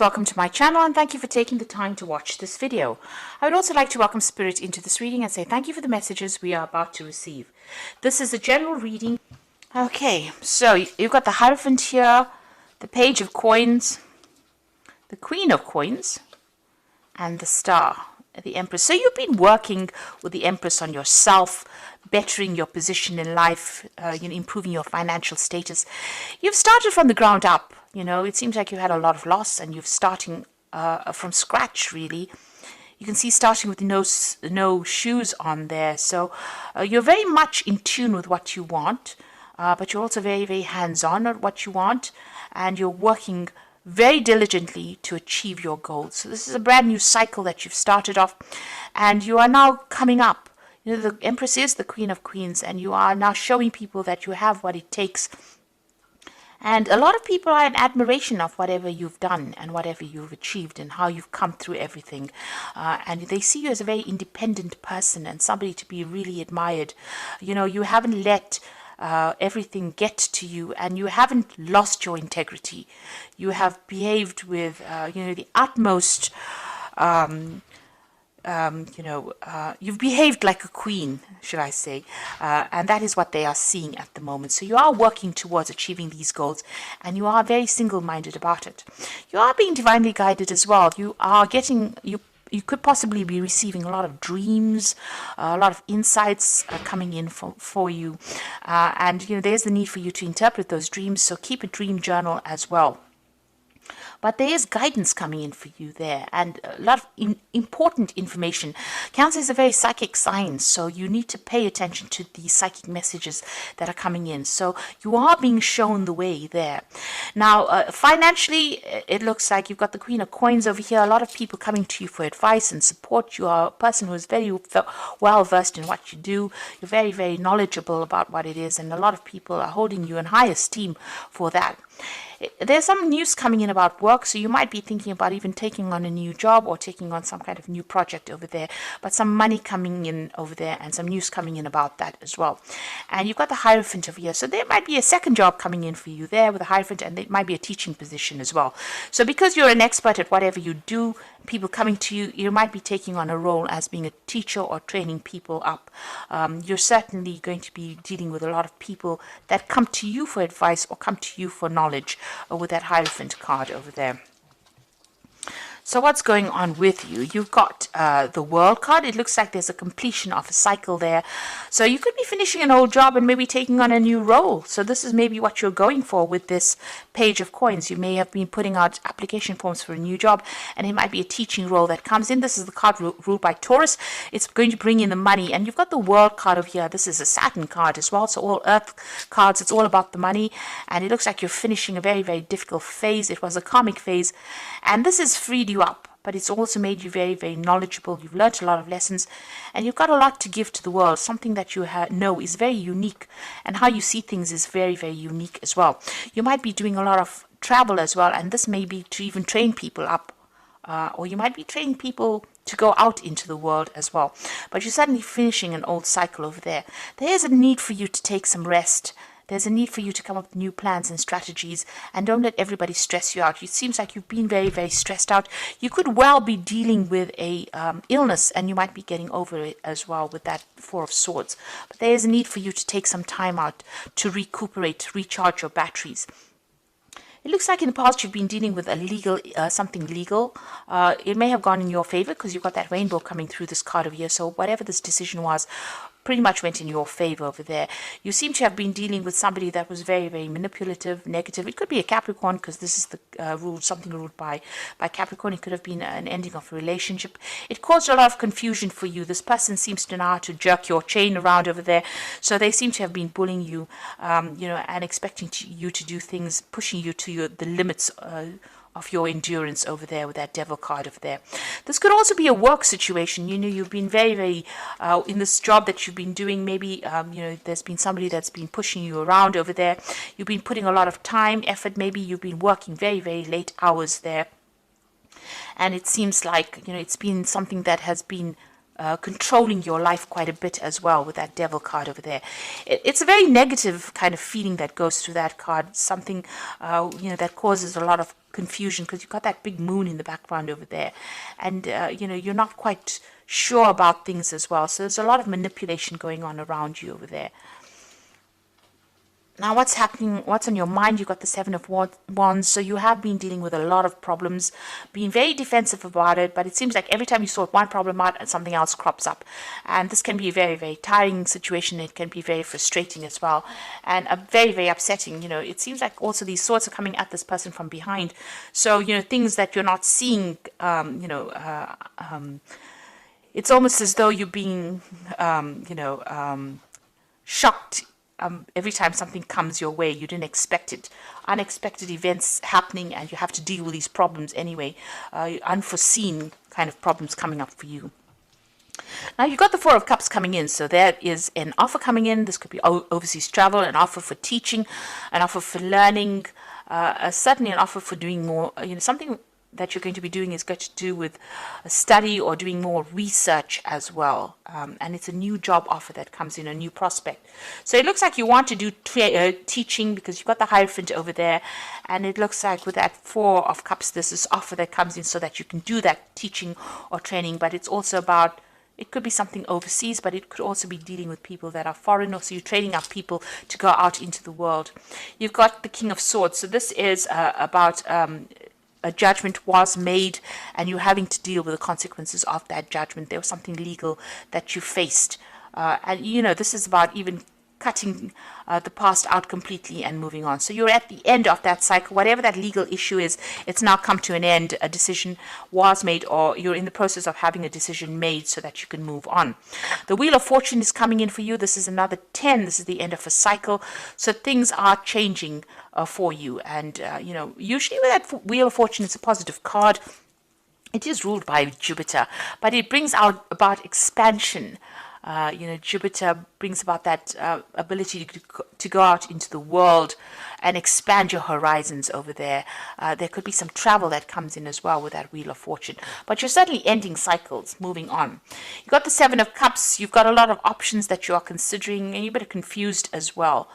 Welcome to my channel and thank you for taking the time to watch this video. I would also like to welcome Spirit into this reading and say thank you for the messages we are about to receive. This is a general reading. Okay, so you've got the Hierophant here, the Page of Coins, the Queen of Coins, and the Star, the Empress. So you've been working with the Empress on yourself, bettering your position in life, improving your financial status. You've started from the ground up. It seems like you had a lot of loss and you're starting from scratch, really. You can see starting with no shoes on there. So you're very much in tune with what you want, but you're also very, very hands-on at what you want, and you're working very diligently to achieve your goals. So this is a brand new cycle that you've started off, and you are now coming up. The Empress is the Queen of Queens, and you are now showing people that you have what it takes. And a lot of people are in admiration of whatever you've done and whatever you've achieved and how you've come through everything. And they see you as a very independent person and somebody to be really admired. You haven't let everything get to you, and you haven't lost your integrity. You have behaved with, the utmost, you've behaved like a queen, should I say, and that is what they are seeing at the moment. So you are working towards achieving these goals, and you are very single-minded about it. You are being divinely guided as well. You are getting, you could possibly be receiving a lot of dreams, a lot of insights coming in for you, and there's the need for you to interpret those dreams, so keep a dream journal as well. But there is guidance coming in for you there, and a lot of important information. Cancer is a very psychic sign, so you need to pay attention to the psychic messages that are coming in. So you are being shown the way there. Now, financially, it looks like you've got the Queen of Coins over here. A lot of people coming to you for advice and support. You are a person who is very well versed in what you do. You're very, very knowledgeable about what it is, and a lot of people are holding you in high esteem for that. There's some news coming in about work, so you might be thinking about even taking on a new job or taking on some kind of new project over there, but some money coming in over there and some news coming in about that as well. And you've got the Hierophant over here, so there might be a second job coming in for you there with the Hierophant, and it might be a teaching position as well. So because you're an expert at whatever you do, people coming to you, you might be taking on a role as being a teacher or training people up. You're certainly going to be dealing with a lot of people that come to you for advice or come to you for knowledge with that Hierophant card over there. So what's going on with you? You've got the World card. It looks like there's a completion of a cycle there. So you could be finishing an old job and maybe taking on a new role. So this is maybe what you're going for with this Page of Coins. You may have been putting out application forms for a new job, and it might be a teaching role that comes in. This is the card ruled by Taurus. It's going to bring in the money. And you've got the World card over here. This is a Saturn card as well. So all Earth cards, it's all about the money. And it looks like you're finishing a very, very difficult phase. It was a karmic phase. And this has freed you up, but it's also made you very, very knowledgeable. You've learned a lot of lessons, and you've got a lot to give to the world. Something that you know is very unique, and how you see things is very, very unique as well. You might be doing a lot of travel as well, and this may be to even train people up, or you might be training people to go out into the world as well. But you're suddenly finishing an old cycle over there. There is a need for you to take some rest. There's a need for you to come up with new plans and strategies, and don't let everybody stress you out. It seems like you've been very, very stressed out. You could well be dealing with a illness, and you might be getting over it as well with that Four of Swords. But there is a need for you to take some time out to recuperate, recharge your batteries. It looks like in the past you've been dealing with a legal, something legal. It may have gone in your favor because you've got that rainbow coming through this card over here. So whatever this decision was, pretty much went in your favor over there. You seem to have been dealing with somebody that was very, very manipulative, negative. It could be a Capricorn, because this is the something ruled by Capricorn. It could have been an ending of a relationship. It caused a lot of confusion for you. This person seems to know how to jerk your chain around over there. So they seem to have been bullying you, and expecting you to do things, pushing you to the limits of your endurance over there with that Devil card over there. This could also be a work situation. You've been very, very in this job that you've been doing. Maybe there's been somebody that's been pushing you around over there. You've been putting a lot of time, effort. Maybe you've been working very, very late hours there, and it seems like it's been something that has been controlling your life quite a bit as well with that Devil card over there. It's a very negative kind of feeling that goes through that card. Something that causes a lot of confusion because you've got that big moon in the background over there, and you're not quite sure about things as well. So there's a lot of manipulation going on around you over there. Now, what's happening? What's on your mind? You've got the Seven of Wands, so you have been dealing with a lot of problems, being very defensive about it, but it seems like every time you sort one problem out, something else crops up. And this can be a very, very tiring situation. It can be very frustrating as well, and very, very upsetting. It seems like also these swords are coming at this person from behind. So, things that you're not seeing, it's almost as though you're being, shocked every time something comes your way. You didn't expect it. Unexpected events happening, and you have to deal with these problems anyway. Unforeseen kind of problems coming up for you. Now, you've got the Four of Cups coming in, so there is an offer coming in. This could be overseas travel, an offer for teaching, an offer for learning, certainly an offer for doing more, something that you're going to be doing is going to do with a study or doing more research as well. And it's a new job offer that comes in, a new prospect. So it looks like you want to do teaching because you've got the Hierophant over there. And it looks like with that Four of Cups, there's this offer that comes in so that you can do that teaching or training. But it's also about, it could be something overseas, but it could also be dealing with people that are foreign, or so you're training up people to go out into the world. You've got the King of Swords. So this is about a judgment was made, and you're having to deal with the consequences of that judgment. There was something legal that you faced. And, this is about even cutting the past out completely and moving on. So you're at the end of that cycle. Whatever that legal issue is, it's now come to an end. A decision was made, or you're in the process of having a decision made so that you can move on. The Wheel of Fortune is coming in for you. This is another 10. This is the end of a cycle. So things are changing for you. And, usually with that Wheel of Fortune, it's a positive card. It is ruled by Jupiter, but it brings out about expansion. Jupiter brings about that ability to go out into the world and expand your horizons over there. There could be some travel that comes in as well with that Wheel of Fortune. But you're certainly ending cycles, moving on. You've got the Seven of Cups. You've got a lot of options that you are considering, and you're a bit confused as well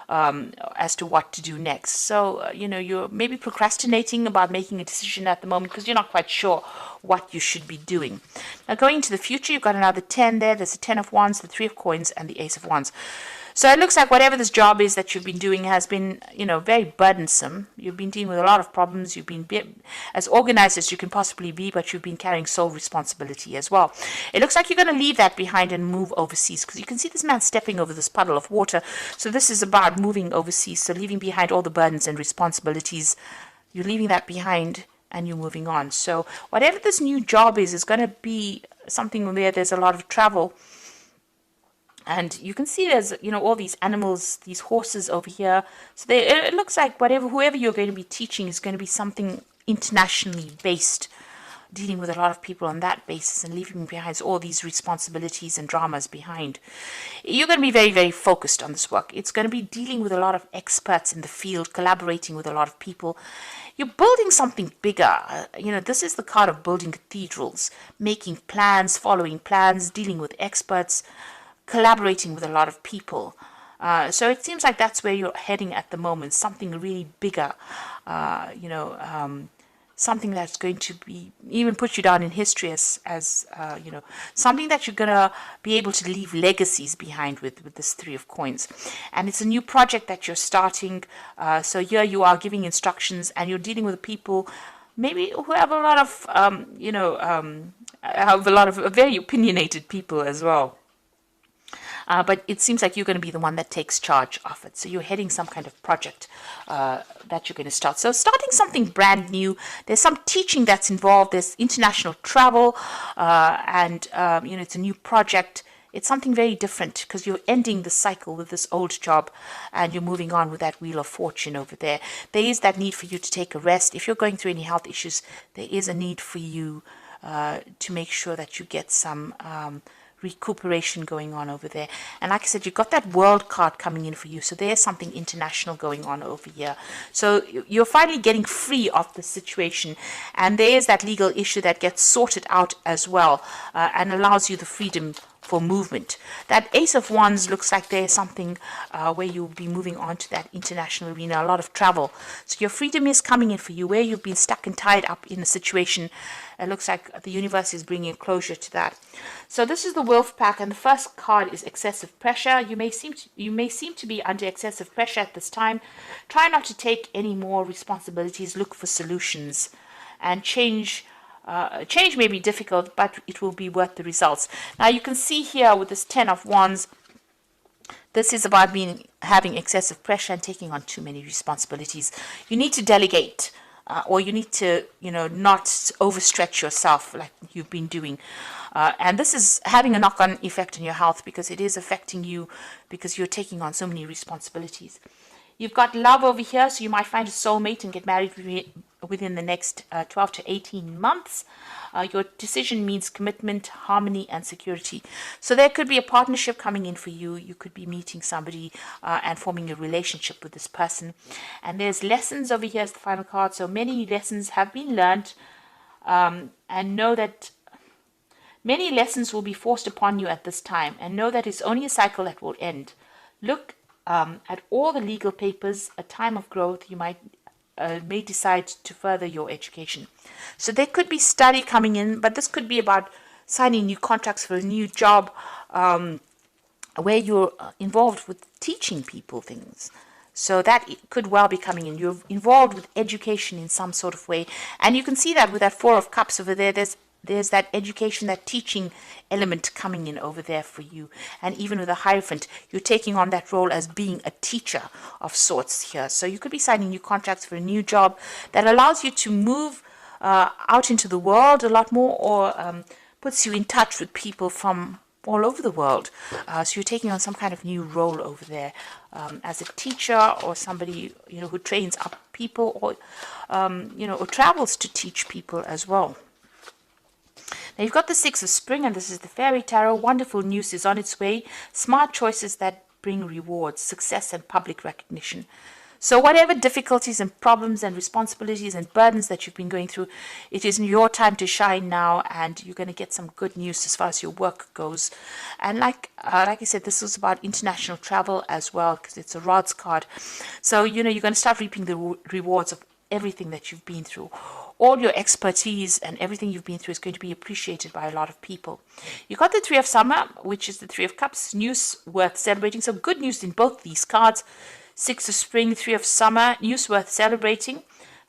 as to what to do next. So, you're maybe procrastinating about making a decision at the moment because you're not quite sure what you should be doing. Now, going into the future, you've got another 10 there. There's the 10 of Wands, the 3 of Coins, and the Ace of Wands. So it looks like whatever this job is that you've been doing has been, very burdensome. You've been dealing with a lot of problems. You've been as organized as you can possibly be, but you've been carrying sole responsibility as well. It looks like you're going to leave that behind and move overseas, because you can see this man stepping over this puddle of water. So this is about moving overseas, so leaving behind all the burdens and responsibilities. You're leaving that behind and you're moving on. So whatever this new job is going to be something where there's a lot of travel. And you can see there's, all these animals, these horses over here. So it looks like whoever you're going to be teaching is going to be something internationally based, dealing with a lot of people on that basis and leaving behind all these responsibilities and dramas behind. You're going to be very, very focused on this work. It's going to be dealing with a lot of experts in the field, collaborating with a lot of people. You're building something bigger. This is the card of building cathedrals, making plans, following plans, dealing with experts, collaborating with a lot of people. So it seems like that's where you're heading at the moment, something really bigger, something that's going to be even put you down in history as something that you're going to be able to leave legacies behind with this 3 of Coins. And it's a new project that you're starting. So here you are giving instructions, and you're dealing with people maybe who have a lot of, very opinionated people as well. But it seems like you're going to be the one that takes charge of it. So you're heading some kind of project that you're going to start. So starting something brand new. There's some teaching that's involved. There's international travel. And it's a new project. It's something very different because you're ending the cycle with this old job and you're moving on with that Wheel of Fortune over there. There is that need for you to take a rest. If you're going through any health issues, there is a need for you to make sure that you get some recuperation going on over there. And like I said, you've got that World card coming in for you, so there's something international going on over here. So you're finally getting free of the situation, and there's that legal issue that gets sorted out as well, and allows you the freedom for movement. That Ace of Wands looks like there's something where you'll be moving on to that international arena, a lot of travel. So your freedom is coming in for you. Where you've been stuck and tied up in a situation, it looks like the universe is bringing closure to that. So this is the Wolf Pack, and the first card is excessive pressure. You may seem to be under excessive pressure at this time. Try not to take any more responsibilities. Look for solutions, and change may be difficult, but it will be worth the results. Now you can see here with this 10 of Wands, this is about having excessive pressure and taking on too many responsibilities. You need to delegate, or you need to, not overstretch yourself like you've been doing. And this is having a knock-on effect on your health, because it is affecting you because you're taking on so many responsibilities. You've got love over here, so you might find a soulmate and get married within the next 12 to 18 months. Your decision means commitment, harmony, and security. So there could be a partnership coming in for you. You could be meeting somebody and forming a relationship with this person. And there's lessons over here as the final card. So many lessons have been learned, and know that many lessons will be forced upon you at this time, and know that it's only a cycle that will end. Look at all the legal papers. A time of growth. You may decide to further your education. So there could be study coming in, but this could be about signing new contracts for a new job, where you're involved with teaching people things. So that could well be coming in. You're involved with education in some sort of way. And you can see that with that 4 of Cups over there. There's that education, that teaching element coming in over there for you. And even with the Hierophant, you're taking on that role as being a teacher of sorts here. So you could be signing new contracts for a new job that allows you to move out into the world a lot more, or puts you in touch with people from all over the world. So you're taking on some kind of new role over there, as a teacher, or somebody who trains up people, or or travels to teach people as well. Now you've got the 6 of Spring, and this is the Fairy Tarot. Wonderful news is on its way. Smart choices that bring rewards, success, and public recognition. So whatever difficulties and problems and responsibilities and burdens that you've been going through, it is your time to shine now, and you're going to get some good news as far as your work goes. And like I said, this is about international travel as well, because it's a Rods card. So you're going to start reaping the rewards of everything that you've been through. All your expertise and everything you've been through is going to be appreciated by a lot of people. You got the 3 of Summer, which is the 3 of Cups, news worth celebrating. So good news in both these cards. 6 of Spring, 3 of Summer, news worth celebrating.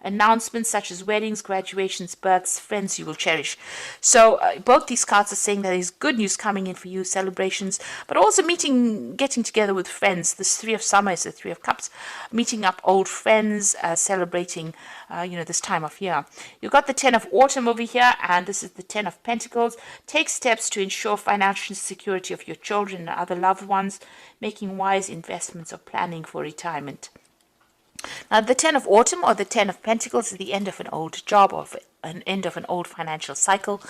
Announcements such as weddings, graduations, births, friends you will cherish. So both these cards are saying that there's good news coming in for you, celebrations, but also getting together with friends. This 3 of Summer is the 3 of Cups, meeting up old friends, celebrating, this time of year. You've got the 10 of Autumn over here, and this is the 10 of Pentacles. Take steps to ensure financial security of your children and other loved ones, making wise investments or planning for retirement. Now, the 10 of Autumn, or the 10 of Pentacles, is the end of an old job, or an end of an old financial cycle.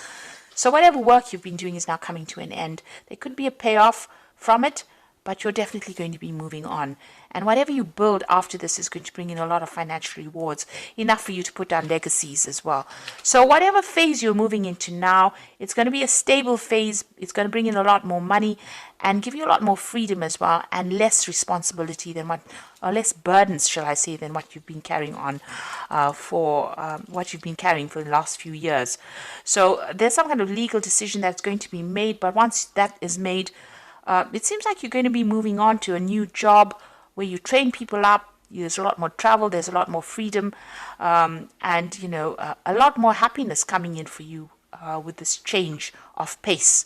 So whatever work you've been doing is now coming to an end. There could be a payoff from it, but you're definitely going to be moving on. And whatever you build after this is going to bring in a lot of financial rewards, enough for you to put down legacies as well. So whatever phase you're moving into now, it's going to be a stable phase. It's going to bring in a lot more money and give you a lot more freedom as well, and less responsibility than or less burdens, shall I say, than what you've been carrying on for the last few years. So there's some kind of legal decision that's going to be made, but once that is made, it seems like you're going to be moving on to a new job where you train people up. There's a lot more travel, there's a lot more freedom, and a lot more happiness coming in for you with this change of pace.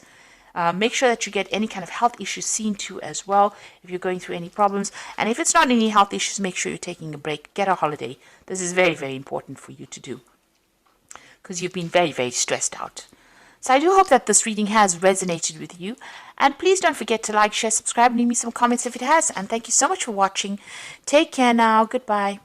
Make sure that you get any kind of health issues seen to as well if you're going through any problems. And if it's not any health issues, make sure you're taking a break. Get a holiday. This is very, very important for you to do, because you've been very, very stressed out. So I do hope that this reading has resonated with you. And please don't forget to like, share, subscribe, and leave me some comments if it has. And thank you so much for watching. Take care now. Goodbye.